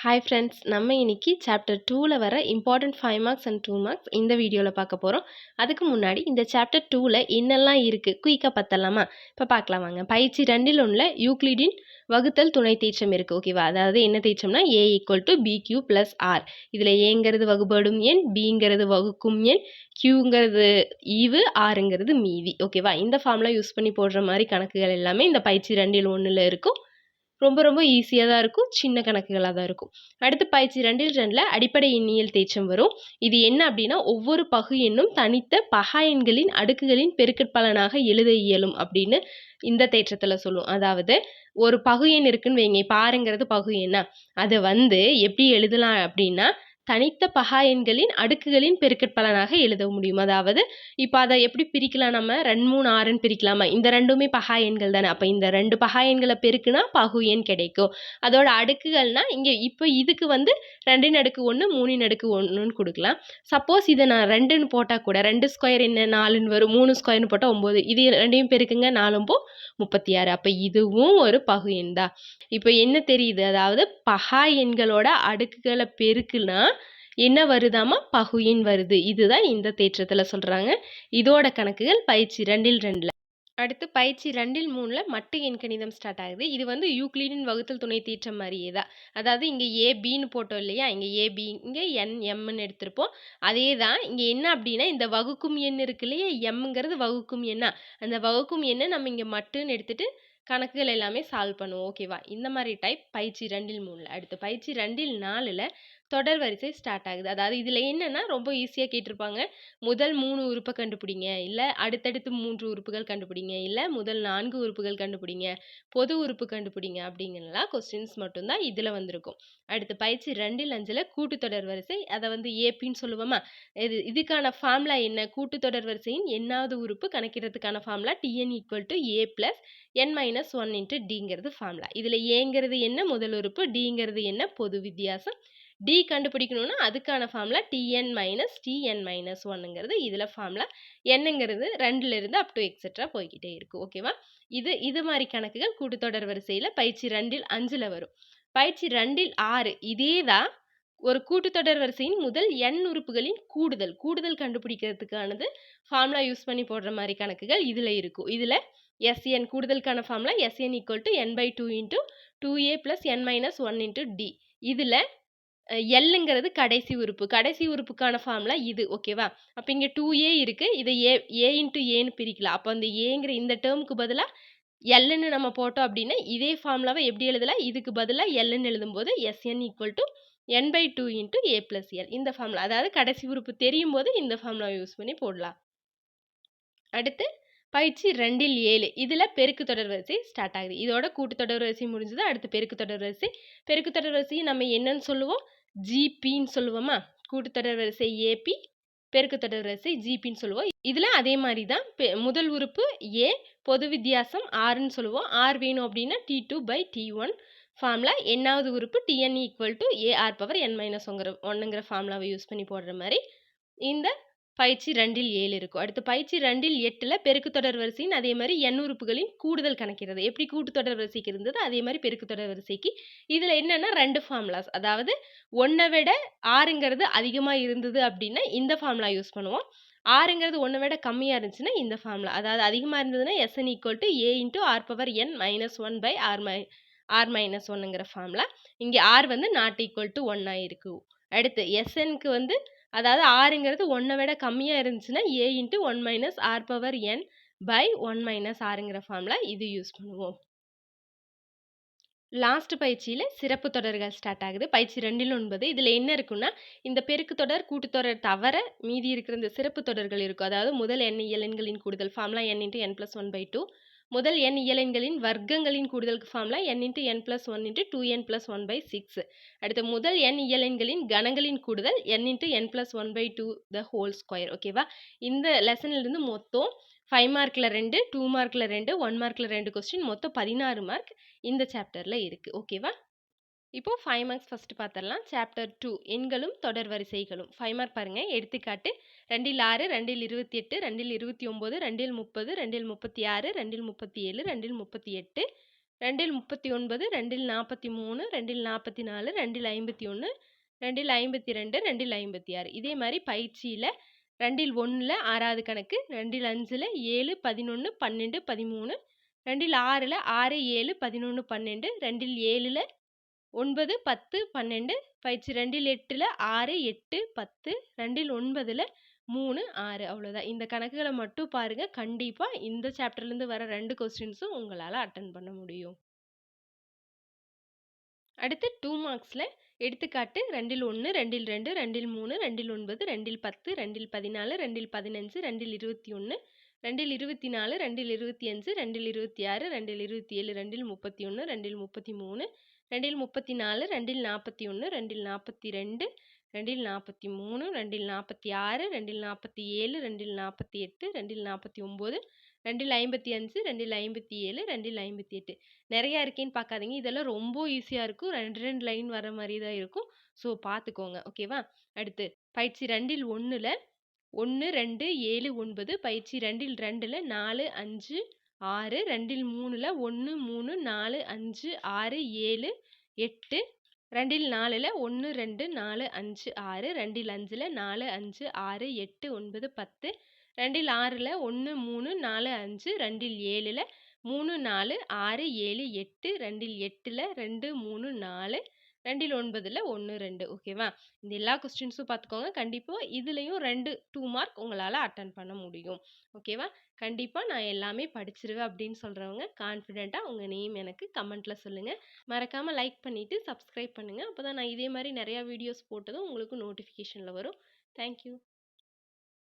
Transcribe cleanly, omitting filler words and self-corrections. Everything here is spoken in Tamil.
ஹாய் ஃப்ரெண்ட்ஸ், நம்ம இன்னைக்கு சாப்டர் 2ல வர இம்பார்ட்டன்ட் 5 மார்க்ஸ் அண்ட் 2 மார்க்ஸ் இந்த வீடியோவில் பார்க்க போகிறோம். அதுக்கு முன்னாடி இந்த சாப்டர் 2ல என்னெல்லாம் இருக்குது குயிக்காக பார்த்தலாமா? இப்போ பார்க்கலாம் வாங்க. பயிற்சி 2ல் உள்ள யூக்ளிடின் வகுத்தல் துணை தேற்றம் இருக்குது. ஓகேவா? அதாவது என்ன தேற்றம்னா a = bq + r. இதில் ஏங்கிறது வகுபடும் எண், பிங்கிறது வகுக்கும் எண், க்யூங்கிறது ஈவு, ஆறுங்கிறது மீதி. ஓகேவா? இந்த ஃபார்முலா யூஸ் பண்ணி போடுற மாதிரி கணக்குகள் எல்லாமே இந்த பயிற்சி 2ல் 1ல் இருக்கும். ரொம்ப ரொம்ப ஈஸியாக தான் இருக்கும், சின்ன கணக்குகளாக தான் இருக்கும். அடுத்து பயிற்சி 2ல் அடிப்படை எண்ணியல் தேற்றம் வரும். இது என்ன அப்படின்னா, ஒவ்வொரு பகு எண்ணும் தனித்த பகா எண்களின் அடுக்குகளின் பெருக்கற்பலனாக எழுத இயலும் அப்படின்னு இந்த தேற்றத்தில் சொல்லும். அதாவது ஒரு பகு எண் இருக்குன்னு வைங்க, பாருங்கிறது பகு எண்ணா, அதை எப்படி எழுதலாம் அப்படின்னா தனித்த பகா எண்களின் அடுக்குகளின் பெருக்கற்பலனாக எழுத முடியும். அதாவது இப்போ அதை எப்படி பிரிக்கலாம், நம்ம 2 3 6ன்னு பிரிக்கலாமா? இந்த ரெண்டுமே பகா எண்கள் தானே. அப்போ இந்த 2 பகா எண்களை பெருக்குனா பகு எண் கிடைக்கும். அதோட அடுக்குகள்னா இங்கே இப்போ இதுக்கு 2 அடுக்கு 1 3 அடுக்கு 1ன்னு கொடுக்கலாம். சப்போஸ் இதை நான் 2ன்னு போட்டால் கூட 2 ஸ்கொயர் என்ன 4ன்னு வரும், 3 ஸ்கொயர்னு போட்டால் 9. இது ரெண்டையும் பெருக்குங்க, 4 36. அப்போ இதுவும் ஒரு பகு எண் தான். இப்போ என்ன தெரியுது, அதாவது பகா எண்களோட அடுக்குகளை பெருக்குனா என்ன வருதாமா? பகு எண் வருது. இதுதான் இந்த தேற்றத்தில் சொல்கிறாங்க. இதோட கணக்குகள் பயிற்சி 2ல் 2ல். அடுத்து பயிற்சி 2ல் 3ல் மட்டு எண் கணிதம் ஸ்டார்ட் ஆகுது. இது யூக்ளிடின் வகுத்தல் துணை தேற்றம் மாதிரியே தான். அதாவது இங்கே ஏபின்னு போட்டோம் இல்லையா, இங்கே ஏபி, இங்கே எம்னு எடுத்திருப்போம். அதே தான் இங்கே என்ன அப்படின்னா, இந்த வகுக்கும் எண் இருக்கு இல்லையா, எம்ங்கிறது வகுக்கும் எண்ணா, அந்த வகுக்கும் எண்ணை நம்ம இங்கே மட்டுன்னு எடுத்துட்டு கணக்குகள் எல்லாமே சால்வ் பண்ணுவோம். ஓகேவா? இந்த மாதிரி டைப் பயிற்சி 2ல் 3ல். அடுத்து பயிற்சி 2ல் 4ல் தொடர் வரிசை ஸ்டார்ட் ஆகுது. அதாவது இதில் என்னென்னா ரொம்ப ஈஸியாக கேட்டிருப்பாங்க. முதல் 3 உறுப்பை கண்டுபிடிங்க, இல்லை அடுத்தடுத்து 3 உறுப்புகள் கண்டுபிடிங்க, இல்லை முதல் 4 உறுப்புகள் கண்டுபிடிங்க, பொது உறுப்பு கண்டுபிடிங்க அப்படிங்கலாம் கொஸ்டின்ஸ் மட்டும்தான் இதில் வந்திருக்கும். அடுத்து பயிற்சி 2ல் 5ல் கூட்டுத்தொடர் வரிசை, அதை ஏபின்னு சொல்லுவோமா? இதுக்கான ஃபார்முலா என்ன? கூட்டுத்தொடர் வரிசையின் எண்ணாவது உறுப்பு கணக்கிறதுக்கான ஃபார்முலா tn = a + n - 1 × dங்கிறது ஃபார்முலா. இதில் ஏங்கிறது என்ன? முதல் உறுப்பு. டிங்கிறது என்ன? பொது வித்தியாசம். டி கண்டுபிடிக்கணும்னா அதுக்கான ஃபார்முலா tn - tn - 1ங்கிறது இதில் ஃபார்முலா. என்னங்கிறது 2லிருந்து அப் டு எக்ஸெட்ரா போய்கிட்டே இருக்கு. ஓகேவா? இது மாதிரி கணக்குகள் கூட்டுத்தொடர் வரிசையில் பயிற்சி 2ல் 5ல் வரும். பயிற்சி 2ல் 6 இதே தான். ஒரு கூட்டுத்தொடர் வரிசையின் முதல் n உறுப்புகளின் கூடுதல் கண்டுபிடிக்கிறதுக்கானது ஃபார்முலா யூஸ் பண்ணி போடுற மாதிரி கணக்குகள் இதில் இருக்கும். இதில் SN கூடுதலுக்கான formula SN = n/2 × 2a + n - 1 × d. இதில் எல்லுங்கிறது கடைசி உறுப்புக்கான ஃபார்முலா இது. ஓகேவா? அப்போ இங்கே 2a இருக்குது, இதை a × aன்னு பிரிக்கலாம். அப்போ அந்த ஏங்கிற இந்த டேர்முக்கு பதிலாக எல்லுன்னு நம்ம போட்டோம் அப்படின்னா இதே ஃபார்முலாவை எப்படி எழுதலாம்? இதுக்கு பதிலாக எல்லுன்னு எழுதும்போது SN = n/2 × a + l. இந்த ஃபார்முலா, அதாவது கடைசி உறுப்பு தெரியும் போது இந்த ஃபார்முலா யூஸ் பண்ணி போடலாம். அடுத்து பயிற்சி 2ல் 7 இதில் பெருக்கு தொடர் வரிசை ஸ்டார்ட் ஆகுது. இதோட கூட்டுத்தொடர் வரிசை முடிஞ்சது. அடுத்து பெருக்கு தொடர் வரிசை. பெருக்கு தொடர் வரிசையை நம்ம என்னன்னு சொல்லுவோம்? ஜிபின்னு சொல்லுவோமா? கூட்டுத்தொடர் வரிசை ஏபி, பெருக்கு தொடர் வரிசை ஜிபின்னு சொல்லுவோம். இதில் அதே மாதிரி தான். முதல் உறுப்பு ஏ, பொது வித்தியாசம் ஆர்ன்னு சொல்லுவோம். ஆர் வேணும் அப்படின்னா T2/T1 ஃபார்முலா. எண்ணாவது உறுப்பு tn = AR⁻n - 1ங்கிற ஃபார்முலாவை யூஸ் பண்ணி போடுற மாதிரி இந்த பயிற்சி 2ல் 7 இருக்கும். அடுத்து பயிற்சி 2ல் 8ல் பெருக்கு தொடர் வரிசையின் அதே மாதிரி n உறுப்புகளின் கூடுதல் கணக்கிறது. எப்படி கூட்டுத்தொடர் வரிசைக்கு இருந்தது அதே மாதிரி பெருக்கு தொடர் வரிசைக்கு. இதில் என்னென்னா 2 ஃபார்முலாஸ். அதாவது 1 விட 6ங்கிறது அதிகமாக இருந்தது அப்படின்னா இந்த ஃபார்முலா யூஸ் பண்ணுவோம். 6ங்கிறது 1 விட கம்மியாக இருந்துச்சுன்னா இந்த ஃபார்முலா. அதாவது அதிகமாக இருந்ததுன்னா SN = a × r⁻n - 1/r - 1ங்கிற ஃபார்முலா. இங்கே r ≠ 1 இருக்கு. அடுத்து SNக்கு அதாவது 6ங்கிறது 1 விட கம்மியாக இருந்துச்சுன்னா a × 1 - r⁻n/1 - rங்கிற ஃபார்முலா இது யூஸ் பண்ணுவோம். லாஸ்ட் பயிற்சியில் சிறப்பு தொடர்கள் ஸ்டார்ட் ஆகுது. பயிற்சி 2ல் 9 இதில் என்ன இருக்குன்னா, இந்த பெருக்கு தொடர் கூட்டுத்தொடர் தவிர மீதி இருக்கிற இந்த சிறப்பு தொடர்கள் இருக்கும். அதாவது முதல் n இயலெண்களின் கூடுதல் ஃபார்முலா n × n + 1/2. முதல் n இயலெண்களின் வர்க்கங்களின் கூடுதலுக்கு ஃபார்முலா n × n + 1 × 2n + 1/6. அடுத்து முதல் n இயலெண்களின் கணங்களின் கூடுதல் n × n + 1/2 the whole square. ஓகேவா? இந்த லெசன்லேருந்து மொத்தம் 5 மார்க்கில் 2, 2 மார்க்கில் 2, 1 மார்க்கில் 2 கொஸ்டின், மொத்தம் 16 மார்க் இந்த சாப்டரில் இருக்குது. ஓகேவா? இப்போ 5 மார்க்ஸ் ஃபஸ்ட்டு பார்த்துடலாம். சாப்டர் 2 எண்களும் தொடர் வரிசைகளும். 5 மார்க் பாருங்கள். எடுத்துக்காட்டு 2ல் 6, 2ல் 28, 2ல் 29, 2ல் 30, 2ல் 36, 2ல் 37, 2ல் 38, 2ல் 39, 2ல் 43, 2ல் 44, 2ல் 51, 2ல் 52, 2ல் 56. இதே மாதிரி பயிற்சியில் 2ல் 1ல் 6வது கணக்கு, 2ல் 5ல் 7, 11, 12, 13, 2ல் 6ல் 6, 7, 11, 12, 2ல் 7ல் 9, 10, 12, பயிற்சி 2ல் 8ல் 6, 8, 10, 2ல் 9ல் 3, 6. அவ்வளோதான். இந்த கணக்குகளை மட்டும் பாருங்க. கண்டிப்பா இந்த சாப்டர்லேருந்து வர 2 கொஸ்டின்ஸும் உங்களால் அட்டன் பண்ண முடியும். அடுத்து 2 மார்க்ஸில் எடுத்துக்காட்டு 2ல் 1, 2ல் 2, 2ல் 3, 2ல் 9, 2ல் 10, 2ல் 14, 2ல் 15, 2ல் 21, 2ல் 24, 2ல் 25, 2ல் 26, 2ல் 27, 2ல் 31, 2ல் 33, 2ல் 34, 2ல் 41, 2ல் 42, 2ல் 43, 2ல் 46, 2ல் 47, 2ல் 48, 2ல் 49, 2ல் 55, 2ல் 57, 2ல் 58. நிறையா இருக்கேன்னு பார்க்காதீங்க. இதெல்லாம் ரொம்ப ஈஸியாக இருக்கும். 2 லைன் வர மாதிரி தான் இருக்கும். ஸோ பார்த்துக்கோங்க. ஓகேவா? அடுத்து பயிற்சி 2ல் 1ல் 1, 2, 7, 9, பயிற்சி 2ல் 2ல் 4, 5, 6, 2ல் 3ல் 1, 3, 4, 5, 6, 7, 8, 2ல் 4ல் 1, 2, 4, 5, 6, 2ல் 5ல் 4, 5, 6, 8, 9, 10, 2ல் 6ல் 1, 3, 4, 5, 2ல் 7ல் 3, 4, 6, 7, 8, 2ல் 8ல் 2, 3, 4, 2ல் 9ல் 1, 2. ஓகேவா? இந்த எல்லா கொஸ்டின்ஸும் பார்த்துக்கோங்க. கண்டிப்பாக இதுலேயும் 2 மார்க் உங்களால் அட்டன் பண்ண முடியும். ஓகேவா? கண்டிப்பாக நான் எல்லாமே படிச்சிருவேன் அப்படின்னு சொல்கிறவங்க கான்ஃபிடெண்ட்டாக உங்கள் நேம் எனக்கு கமெண்ட்டில் சொல்லுங்கள். மறக்காமல் லைக் பண்ணிவிட்டு சப்ஸ்கிரைப் பண்ணுங்கள். அப்போ தான் நான் இதே மாதிரி நிறையா வீடியோஸ் போட்டதும் உங்களுக்கு நோட்டிஃபிகேஷனில் வரும். தேங்க்யூ.